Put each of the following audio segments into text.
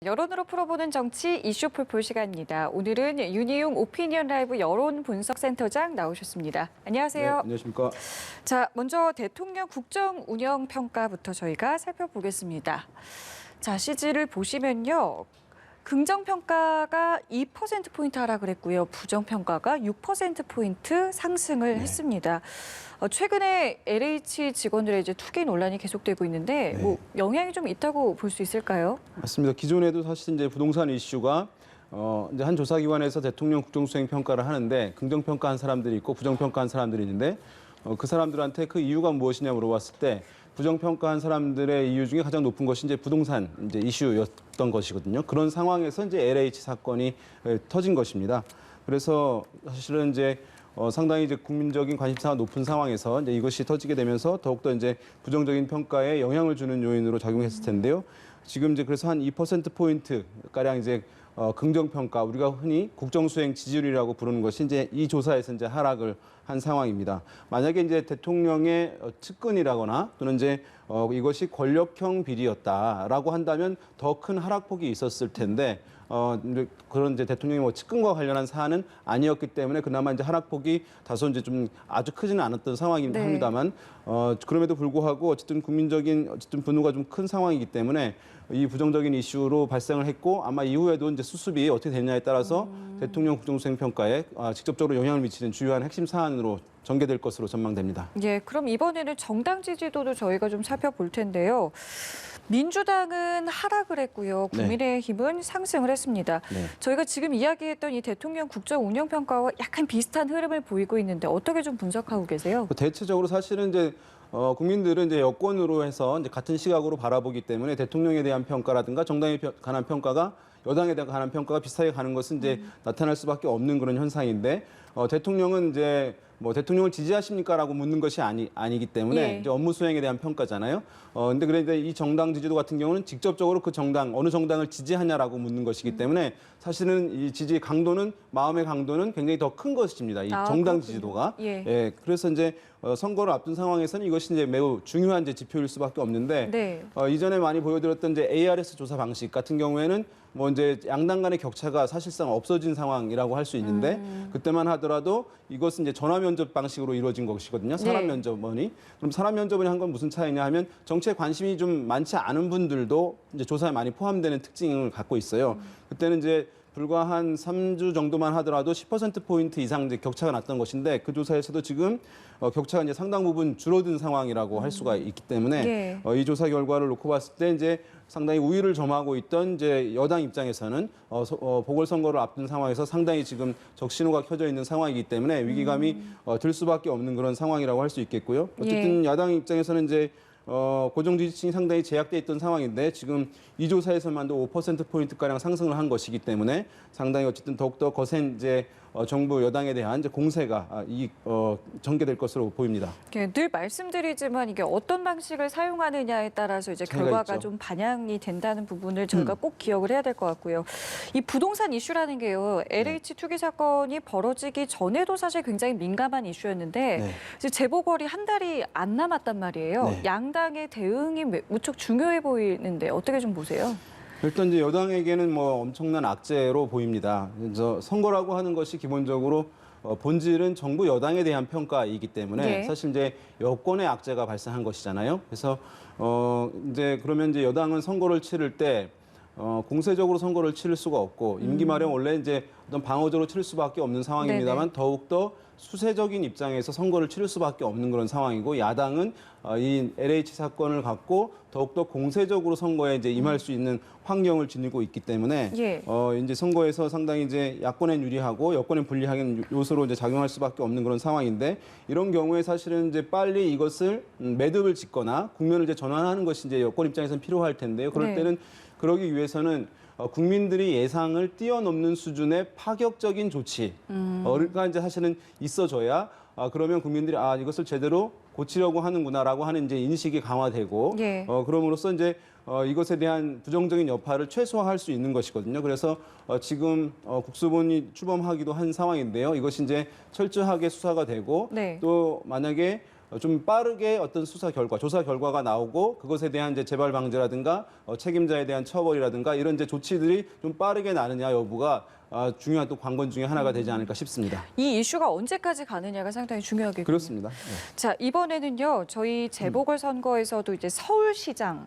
여론으로 풀어보는 정치 이슈 풀풀 시간입니다. 오늘은 윤희용 오피니언 라이브 여론 분석센터장 나오셨습니다. 안녕하세요. 네, 안녕하십니까. 자, 먼저 대통령 국정 운영 평가부터 저희가 살펴보겠습니다. 자, CG를 보시면요. 긍정평가가 2%포인트 하락을 했고요. 부정평가가 6%포인트 상승을 했습니다. 최근에 LH 직원들의 이제 투기 논란이 계속되고 있는데 뭐 영향이 좀 있다고 볼 수 있을까요? 맞습니다. 기존에도 사실 이제 부동산 이슈가 이제 한 조사기관에서 대통령 국정수행 평가를 하는데 긍정평가한 사람들이 있고 부정평가한 사람들이 있는데 그 사람들한테 그 이유가 무엇이냐 물어봤을 때 부정평가한 사람들의 이유 중에 가장 높은 것이 이제 부동산 이제 이슈였던 것이거든요. 그런 상황에서 이제 LH 사건이 터진 것입니다. 그래서 사실은 이제 상당히 이제 국민적인 관심사가 높은 상황에서 이제 이것이 터지게 되면서 더욱더 이제 부정적인 평가에 영향을 주는 요인으로 작용했을 텐데요. 지금 이제 그래서 한 2%포인트 가량 이제 긍정평가, 우리가 흔히 국정수행 지지율이라고 부르는 것이 이제 이 조사에서 이제 하락을 한 상황입니다. 만약에 이제 대통령의 측근이라거나 또는 이제 이것이 권력형 비리였다라고 한다면 더 큰 하락폭이 있었을 텐데 그런 이제 대통령의 뭐 측근과 관련한 사안은 아니었기 때문에 그나마 이제 하락폭이 다소 이제 좀 아주 크지는 않았던 상황이긴 합니다만 그럼에도 불구하고 어쨌든 국민적인 분노가 좀 큰 상황이기 때문에 이 부정적인 이슈로 발생을 했고 아마 이후에도 이제 수습이 어떻게 되느냐에 따라서 대통령 국정수행 평가에 직접적으로 영향을 미치는 주요한 핵심 사안으로 전개될 것으로 전망됩니다. 예, 그럼 이번에는 정당 지지도도 저희가 좀 살펴볼 텐데요. 민주당은 하락을 했고요. 국민의힘은 상승을 했습니다. 저희가 지금 이야기했던 이 대통령 국정 운영 평가와 약간 비슷한 흐름을 보이고 있는데 어떻게 좀 분석하고 계세요? 대체적으로 사실은 이제 국민들은 이제 여권으로 해서 이제 같은 시각으로 바라보기 때문에 대통령에 대한 평가라든가 정당에 관한 평가가 여당에 관한 평가가 비슷하게 가는 것은 이제 나타날 수밖에 없는 그런 현상인데 대통령은 이제 뭐 대통령을 지지하십니까라고 묻는 것이 아니기 때문에 이제 업무 수행에 대한 평가잖아요. 근데 그런데 이 정당 지지도 같은 경우는 직접적으로 그 정당 어느 정당을 지지하냐라고 묻는 것이기 때문에 사실은 이 지지 강도는 마음의 강도는 굉장히 더 큰 것입니다. 이 정당 지지도가. 그래서 이제 선거를 앞둔 상황에서는 이것이 이제 매우 중요한 이제 지표일 수밖에 없는데 이전에 많이 보여드렸던 이제 ARS 조사 방식 같은 경우에는 뭐 이제 양당 간의 격차가 사실상 없어진 상황이라고 할 수 있는데 그때만 하더라도 이것은 이제 전화 면접 방식으로 이루어진 것이거든요. 사람 면접원이. 그럼 사람 면접원이 한 건 무슨 차이냐 하면 정치에 관심이 좀 많지 않은 분들도 이제 조사에 많이 포함되는 특징을 갖고 있어요. 그때는 이제 불과 한 3주 정도만 하더라도 10%포인트 이상 이제 격차가 났던 것인데 그 조사에서도 지금 격차가 이제 상당 부분 줄어든 상황이라고 할 수가 있기 때문에 이 조사 결과를 놓고 봤을 때 이제 상당히 우위를 점하고 있던 이제 여당 입장에서는 보궐선거를 앞둔 상황에서 상당히 지금 적신호가 켜져 있는 상황이기 때문에 위기감이 들 수밖에 없는 그런 상황이라고 할 수 있겠고요. 어쨌든 야당 입장에서는 이제 고정 지지층이 상당히 제약돼 있던 상황인데 지금 이 조사에서만도 5%포인트가량 상승을 한 것이기 때문에 상당히 어쨌든 더욱더 거센 이제 정부 여당에 대한 이제 공세가 전개될 것으로 보입니다. 늘 말씀드리지만 이게 어떤 방식을 사용하느냐에 따라서 이제 결과가 좀 반영이 된다는 부분을 저희가 꼭 기억을 해야 될 것 같고요. 이 부동산 이슈라는 게요. LH 투기 사건이 벌어지기 전에도 사실 굉장히 민감한 이슈였는데 이제 재보궐이 한 달이 안 남았단 말이에요. 양당의 대응이 무척 중요해 보이는데 어떻게 좀 보세요? 일단 이제 여당에게는 뭐 엄청난 악재로 보입니다. 그래서 선거라고 하는 것이 기본적으로 본질은 정부 여당에 대한 평가이기 때문에 사실 이제 여권의 악재가 발생한 것이잖아요. 그래서 이제 그러면 이제 여당은 선거를 치를 때 공세적으로 선거를 치를 수가 없고 임기 말에 원래 이제 어떤 방어적으로 치를 수밖에 없는 상황입니다만 더욱더 수세적인 입장에서 선거를 치를 수밖에 없는 그런 상황이고 야당은 이 LH 사건을 갖고 더욱더 공세적으로 선거에 이제 임할 수 있는 환경을 지니고 있기 때문에 이제 선거에서 상당히 이제 야권에 유리하고 여권에 불리한 요소로 이제 작용할 수밖에 없는 그런 상황인데 이런 경우에 사실은 이제 빨리 이것을 매듭을 짓거나 국면을 이제 전환하는 것이 이제 여권 입장에서는 필요할 텐데요. 그럴 때는 그러기 위해서는 국민들이 예상을 뛰어넘는 수준의 파격적인 조치가 이제 사실은 있어줘야 그러면 국민들이 이것을 제대로 고치려고 하는구나라고 하는 이제 인식이 강화되고 그럼으로써 이제 이것에 대한 부정적인 여파를 최소화할 수 있는 것이거든요. 그래서 지금 국수본이 출범하기도 한 상황인데요. 이것이 이제 철저하게 수사가 되고 또 만약에 좀 빠르게 어떤 수사 결과, 조사 결과가 나오고 그것에 대한 이제 재발 방지라든가 책임자에 대한 처벌이라든가 이런 이제 조치들이 좀 빠르게 나느냐 여부가 중요한 또 관건 중에 하나가 되지 않을까 싶습니다. 이 이슈가 언제까지 가느냐가 상당히 중요하겠군요. 그렇습니다. 네. 자, 이번에는요. 저희 재보궐선거에서도 이제 서울시장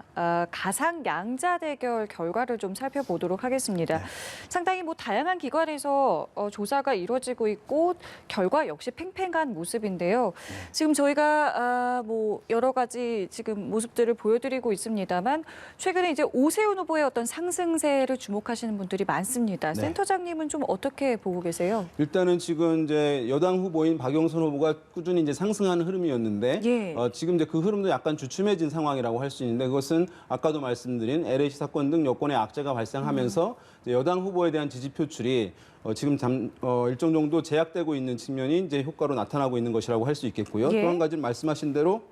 가상 양자 대결 결과를 좀 살펴보도록 하겠습니다. 네. 상당히 뭐 다양한 기관에서 조사가 이루어지고 있고 결과 역시 팽팽한 모습인데요. 지금 저희가 뭐 여러 가지 지금 모습들을 보여드리고 있습니다만 최근에 이제 오세훈 후보의 어떤 상승세를 주목하시는 분들이 많습니다. 네. 센터장님은 좀 어떻게 보고 계세요? 일단은 지금 이제 여당 후보인 박영선 후보가 꾸준히 이제 상승하는 흐름이었는데 예. 지금 이제 그 흐름도 약간 주춤해진 상황이라고 할 수 있는데 그것은 아까도 말씀드린 LH 사건 등 여권의 악재가 발생하면서 이제 여당 후보에 대한 지지 표출이 지금 일정 정도 제약되고 있는 측면이 이제 효과로 나타나고 있는 것이라고 할 수 있겠고요. 예. 또 한 가지 말씀하신 대로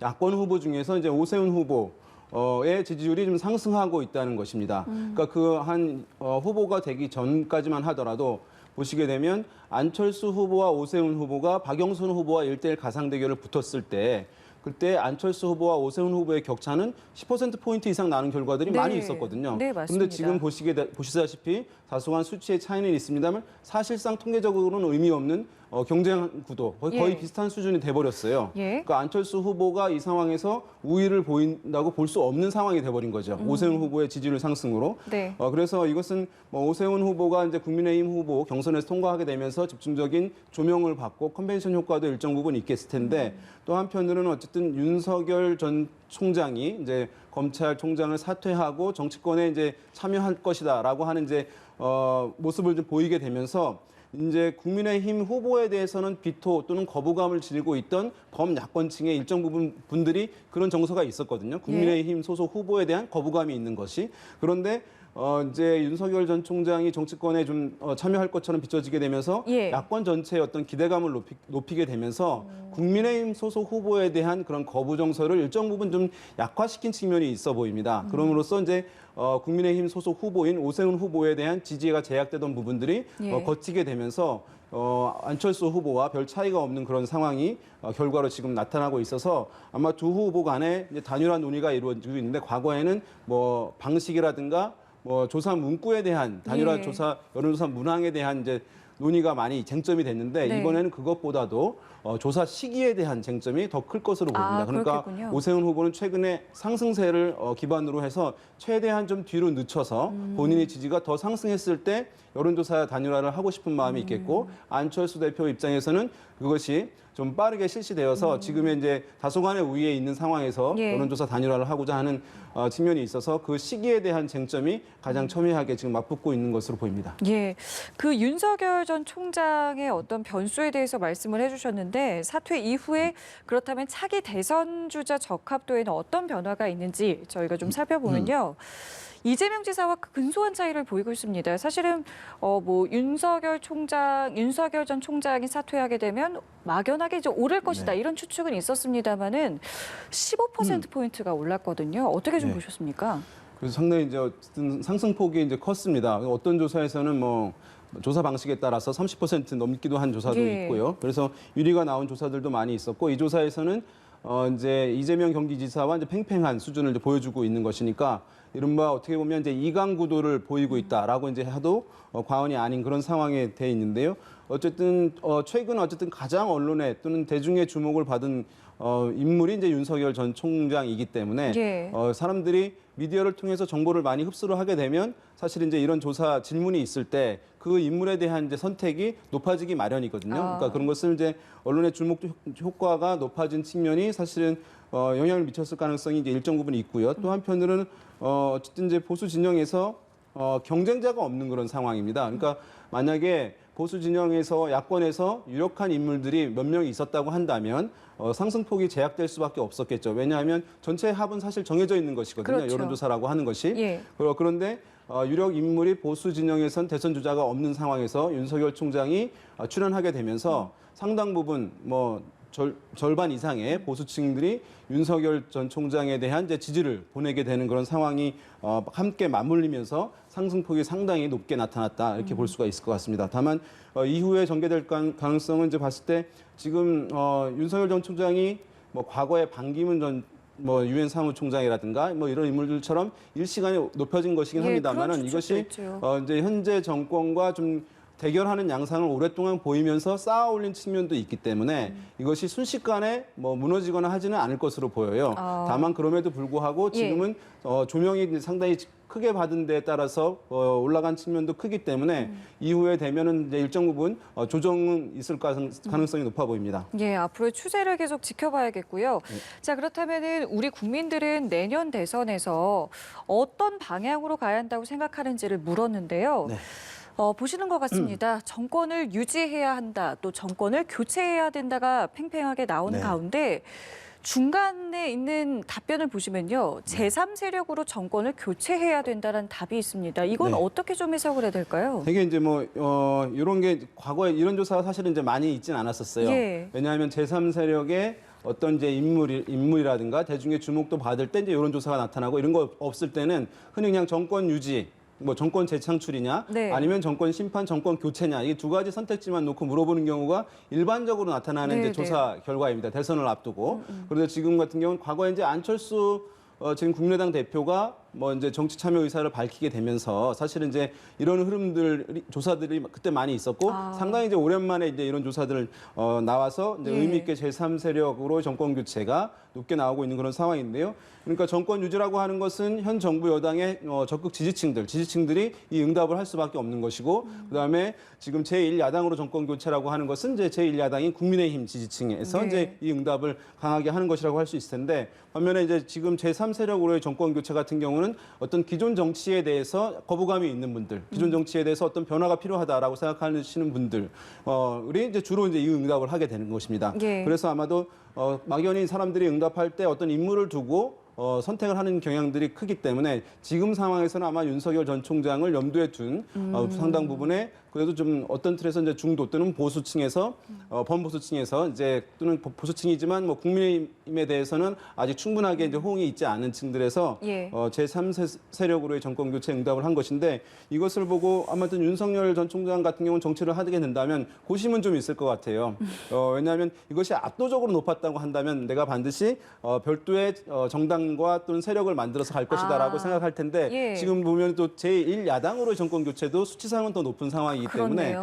야권 후보 중에서 이제 오세훈 후보의 지지율이 좀 상승하고 있다는 것입니다. 그러니까 그 한 후보가 되기 전까지만 하더라도 보시게 되면 안철수 후보와 오세훈 후보가 박영선 후보와 1대1 가상 대결을 붙었을 때 그때 안철수 후보와 오세훈 후보의 격차는 10%포인트 이상 나는 결과들이 네. 많이 있었거든요. 네, 맞습니다. 그런데 지금 보시다시피 다소한 수치의 차이는 있습니다만 사실상 통계적으로는 의미 없는 경쟁 구도 거의 예. 비슷한 수준이 돼버렸어요. 예. 그러니까 안철수 후보가 이 상황에서 우위를 보인다고 볼 수 없는 상황이 돼버린 거죠. 오세훈 후보의 지지율 상승으로. 네. 그래서 이것은 뭐 오세훈 후보가 이제 국민의힘 후보 경선에서 통과하게 되면서 집중적인 조명을 받고 컨벤션 효과도 일정 부분 있겠을 텐데 또 한편으로는 어쨌든 윤석열 전 총장이 이제 검찰총장을 사퇴하고 정치권에 이제 참여할 것이다라고 하는 이제 모습을 좀 보이게 되면서 이제 국민의힘 후보에 대해서는 비토 또는 거부감을 지니고 있던 범야권층의 일정 부분 분들이 그런 정서가 있었거든요. 국민의힘 소속 후보에 대한 거부감이 있는 것이. 그런데 이제 윤석열 전 총장이 정치권에 좀 참여할 것처럼 비춰지게 되면서 예. 야권 전체의 어떤 기대감을 높이게 되면서 국민의힘 소속 후보에 대한 그런 거부 정서를 일정 부분 좀 약화시킨 측면이 있어 보입니다. 그럼으로써 이제 국민의힘 소속 후보인 오세훈 후보에 대한 지지가 제약되던 부분들이 예. 거치게 되면서 안철수 후보와 별 차이가 없는 그런 상황이 결과로 지금 나타나고 있어서 아마 두 후보 간에 이제 단일화 논의가 이루어지고 있는데 과거에는 뭐 방식이라든가 뭐 조사 문구에 대한 단일화 예. 조사 여론조사 문항에 대한 이제 논의가 많이 쟁점이 됐는데 네. 이번에는 그것보다도 조사 시기에 대한 쟁점이 더 클 것으로 보입니다. 그러니까 그렇겠군요. 오세훈 후보는 최근에 상승세를 기반으로 해서 최대한 좀 뒤로 늦춰서 본인의 지지가 더 상승했을 때 여론조사 단일화를 하고 싶은 마음이 있겠고 안철수 대표 입장에서는 그것이 좀 빠르게 실시되어서 지금의 이제 다소간의 우위에 있는 상황에서 예. 여론조사 단일화를 하고자 하는 측면이 있어서 그 시기에 대한 쟁점이 가장 첨예하게 지금 맞붙고 있는 것으로 보입니다. 예, 그 윤석열 전 총장의 어떤 변수에 대해서 말씀을 해주셨는데 사퇴 이후에 그렇다면 차기 대선 주자 적합도에는 어떤 변화가 있는지 저희가 좀 살펴보면요. 이재명 지사와 근소한 차이를 보이고 있습니다. 사실은 뭐 윤석열 전 총장이 사퇴하게 되면 막연하게 이제 오를 것이다 이런 추측은 있었습니다만은 15%포인트가 올랐거든요. 어떻게 좀 네. 보셨습니까? 그래서 상당히 이제 어쨌든 상승폭이 이제 컸습니다. 어떤 조사에서는 뭐 조사 방식에 따라서 30% 넘기도 한 조사도 예. 있고요. 그래서 유리가 나온 조사들도 많이 있었고 이 조사에서는 이제 이재명 경기지사와 이제 팽팽한 수준을 이제 보여주고 있는 것이니까 이른바 어떻게 보면 이제 이강 구도를 보이고 있다라고 이제 해도 과언이 아닌 그런 상황에 돼 있는데요. 어쨌든 최근 어쨌든 가장 언론에 또는 대중의 주목을 받은 인물이 이제 윤석열 전 총장이기 때문에 예. 사람들이 미디어를 통해서 정보를 많이 흡수를 하게 되면 사실 이제 이런 조사 질문이 있을 때 그 인물에 대한 이제 선택이 높아지기 마련이거든요. 그러니까 그런 것을 이제 언론의 주목 효과가 높아진 측면이 사실은 영향을 미쳤을 가능성이 이제 일정 부분 있고요. 또 한편으로는 어쨌든 이제 보수 진영에서 경쟁자가 없는 그런 상황입니다. 그러니까 만약에 보수 진영에서 야권에서 유력한 인물들이 몇 명이 있었다고 한다면 상승폭이 제약될 수밖에 없었겠죠. 왜냐하면 전체 합은 사실 정해져 있는 것이거든요. 그렇죠. 여론조사라고 하는 것이. 예. 그런데 유력 인물이 보수 진영에선 대선 주자가 없는 상황에서 윤석열 총장이 출연하게 되면서 상당 부분 뭐 절반 이상의 보수층들이 윤석열 전 총장에 대한 이제 지지를 보내게 되는 그런 상황이 함께 맞물리면서 상승폭이 상당히 높게 나타났다 이렇게 볼 수가 있을 것 같습니다. 다만 이후에 전개될 가능성은 이제 봤을 때 지금 윤석열 전 총장이 뭐 과거에 반기문 전 유엔 사무총장이라든가 이런 인물들처럼 일시간에 높여진 것이긴 합니다만은 이것이 이제 현재 정권과 좀 대결하는 양상을 오랫동안 보이면서 쌓아올린 측면도 있기 때문에 이것이 순식간에 무너지거나 하지는 않을 것으로 보여요. 다만 그럼에도 불구하고 지금은 조명이 상당히 크게 받은 데에 따라서 올라간 측면도 크기 때문에 이후에 되면은 이제 일정 부분 조정은 있을 가능성이 높아 보입니다. 예, 앞으로의 추세를 계속 지켜봐야겠고요. 자, 그렇다면은 우리 국민들은 내년 대선에서 어떤 방향으로 가야 한다고 생각하는지를 물었는데요. 네. 보시는 것 같습니다. 정권을 유지해야 한다, 또 정권을 교체해야 된다가 팽팽하게 나오는 네. 가운데 중간에 있는 답변을 보시면요. 제3세력으로 정권을 교체해야 된다는 답이 있습니다. 이건 네. 어떻게 좀 해석을 해야 될까요? 되게 이제 이런 게 과거에 이런 조사가 사실은 이제 많이 있진 않았었어요. 예. 왜냐하면 제3세력의 어떤 이제 인물이라든가 대중의 주목도 받을 때 이제 이런 조사가 나타나고 이런 거 없을 때는 흔히 그냥 정권 유지, 정권 재창출이냐, 네. 아니면 정권 심판, 정권 교체냐, 이 두 가지 선택지만 놓고 물어보는 경우가 일반적으로 나타나는 네, 이제 조사 결과입니다. 대선을 앞두고. 그런데 지금 같은 경우는 과거에 이제 안철수 지금 국민의당 대표가 이제 정치 참여 의사를 밝히게 되면서 사실은 이제 이런 조사들이 그때 많이 있었고 상당히 이제 오랜만에 이제 이런 조사들 나와서 이제 의미 있게 제3세력으로 정권 교체가 높게 나오고 있는 그런 상황인데요. 그러니까 정권 유지라고 하는 것은 현 정부 여당의 적극 지지층들이 이 응답을 할 수밖에 없는 것이고 그다음에 지금 제1야당으로 정권 교체라고 하는 것은 이제 제1야당인 국민의힘 지지층에서 네. 이제 이 응답을 강하게 하는 것이라고 할 수 있을 텐데 반면에 이제 지금 제3세력으로의 정권 교체 같은 경우는 어떤 기존 정치에 대해서 거부감이 있는 분들, 기존 정치에 대해서 어떤 변화가 필요하다라고 생각하시는 분들이 이제 주로 이제 이 응답을 하게 되는 것입니다. 예. 그래서 아마도 막연히 사람들이 응답할 때 어떤 인물을 두고 선택을 하는 경향들이 크기 때문에 지금 상황에서는 아마 윤석열 전 총장을 염두에 둔 상당 부분에 그래도 좀 어떤 틀에서 이제 중도 또는 보수층에서 범보수층에서 이제 또는 보수층이지만 국민의힘에 대해서는 아직 충분하게 이제 호응이 있지 않은 층들에서 예. 제3세력으로의 정권 교체 응답을 한 것인데 이것을 보고 아무튼 윤석열 전 총장 같은 경우는 정치를 하게 된다면 고심은 좀 있을 것 같아요. 왜냐하면 이것이 압도적으로 높았다고 한다면 내가 반드시 별도의 정당과 또는 세력을 만들어서 갈 것이다라고 생각할 텐데 예. 지금 보면 또 제1야당으로의 정권 교체도 수치상은 더 높은 상황이기 때문에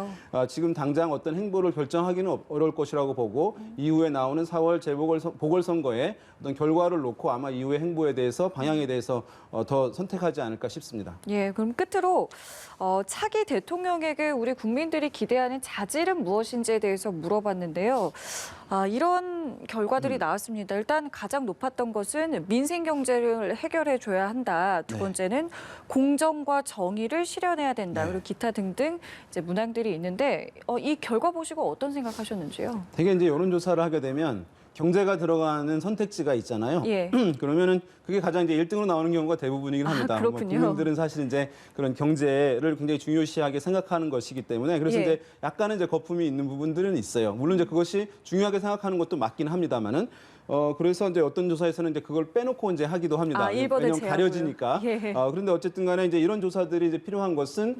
지금 당장 어떤 행보를 결정하기는 어려울 것이라고 보고 이후에 나오는 4월 재보궐선거의 어떤 결과를 놓고 아마 이후의 행보에 대해서 방향에 대해서 더 선택하지 않을까 싶습니다. 예, 그럼 끝으로 차기 대통령에게 우리 국민들이 기대하는 자질은 무엇인지에 대해서 물어봤는데요. 이런 결과들이 나왔습니다. 일단 가장 높았던 것은 민생 경제를 해결해 줘야 한다. 두 번째는 공정과 정의를 실현해야 된다. 그리고 기타 등등 이제 문항들이 있는데 이 결과 보시고 어떤 생각하셨는지요? 되게 이제 여론조사를 하게 되면 경제가 들어가는 선택지가 있잖아요. 예. 그러면은 그게 가장 이제 1등으로 나오는 경우가 대부분이긴 합니다. 그렇군요. 국민들은 사실 이제 그런 경제를 굉장히 중요시하게 생각하는 것이기 때문에 그래서 예. 이제 약간은 이제 거품이 있는 부분들은 있어요. 물론 이제 그것이 중요하게 생각하는 것도 맞긴 합니다만은 그래서 이제 어떤 조사에서는 이제 그걸 빼놓고 이제 하기도 합니다. 왜냐하면 제하고요. 가려지니까. 예. 그런데 어쨌든 간에 이제 이런 조사들이 이제 필요한 것은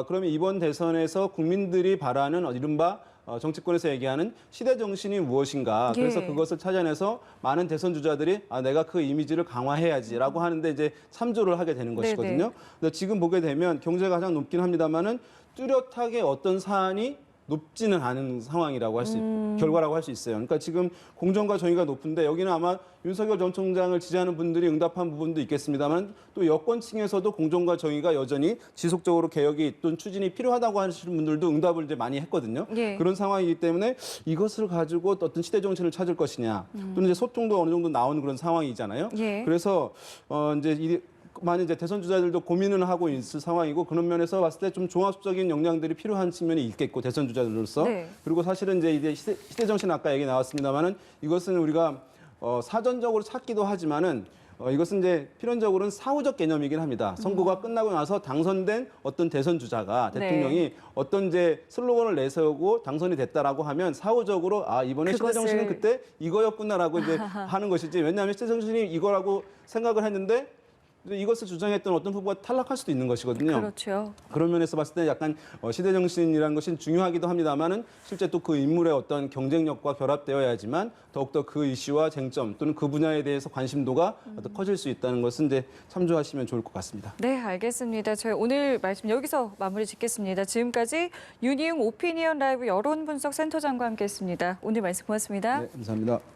그러면 이번 대선에서 국민들이 바라는 이른바 정치권에서 얘기하는 시대 정신이 무엇인가. 그래서 그것을 찾아내서 많은 대선 주자들이 내가 그 이미지를 강화해야지라고 하는데 이제 참조를 하게 되는 것이거든요. 근데 지금 보게 되면 경제가 가장 높긴 합니다만은 뚜렷하게 어떤 사안이 높지는 않은 상황이라고 할 수 결과라고 할 수 있어요. 그러니까 지금 공정과 정의가 높은데 여기는 아마 윤석열 전 총장을 지지하는 분들이 응답한 부분도 있겠습니다만 또 여권층에서도 공정과 정의가 여전히 지속적으로 개혁이 또는 추진이 필요하다고 하시는 분들도 응답을 이제 많이 했거든요. 예. 그런 상황이기 때문에 이것을 가지고 어떤 시대 정신을 찾을 것이냐 또는 이제 소통도 어느 정도 나오는 그런 상황이잖아요. 예. 그래서 이제 많은 이제 대선 주자들도 고민을 하고 있을 상황이고 그런 면에서 봤을 때 좀 종합적인 역량들이 필요한 측면이 있겠고 대선 주자들로서 그리고 사실은 이제 시대 정신 아까 얘기 나왔습니다만은 이것은 우리가 사전적으로 찾기도 하지만은 이것은 이제 필연적으로는 사후적 개념이긴 합니다. 선거가 끝나고 나서 당선된 어떤 대선 주자가 네. 대통령이 어떤 이제 슬로건을 내세우고 당선이 됐다라고 하면 사후적으로 이번에 시대 정신은 그때 이거였구나라고 이제 하는 것이지. 왜냐하면 시대 정신이 이거라고 생각을 했는데 이것을 주장했던 어떤 후보가 탈락할 수도 있는 것이거든요. 그렇죠. 그런 면에서 봤을 때 약간 시대 정신이라는 것이 중요하기도 합니다만은 실제 또 그 인물의 어떤 경쟁력과 결합되어야지만 더욱더 그 이슈와 쟁점 또는 그 분야에 대해서 관심도가 더 커질 수 있다는 것은 이제 참조하시면 좋을 것 같습니다. 네, 알겠습니다. 저희 오늘 말씀 여기서 마무리 짓겠습니다. 지금까지 윤희웅 오피니언 라이브 여론분석 센터장과 함께했습니다. 오늘 말씀 고맙습니다. 네, 감사합니다.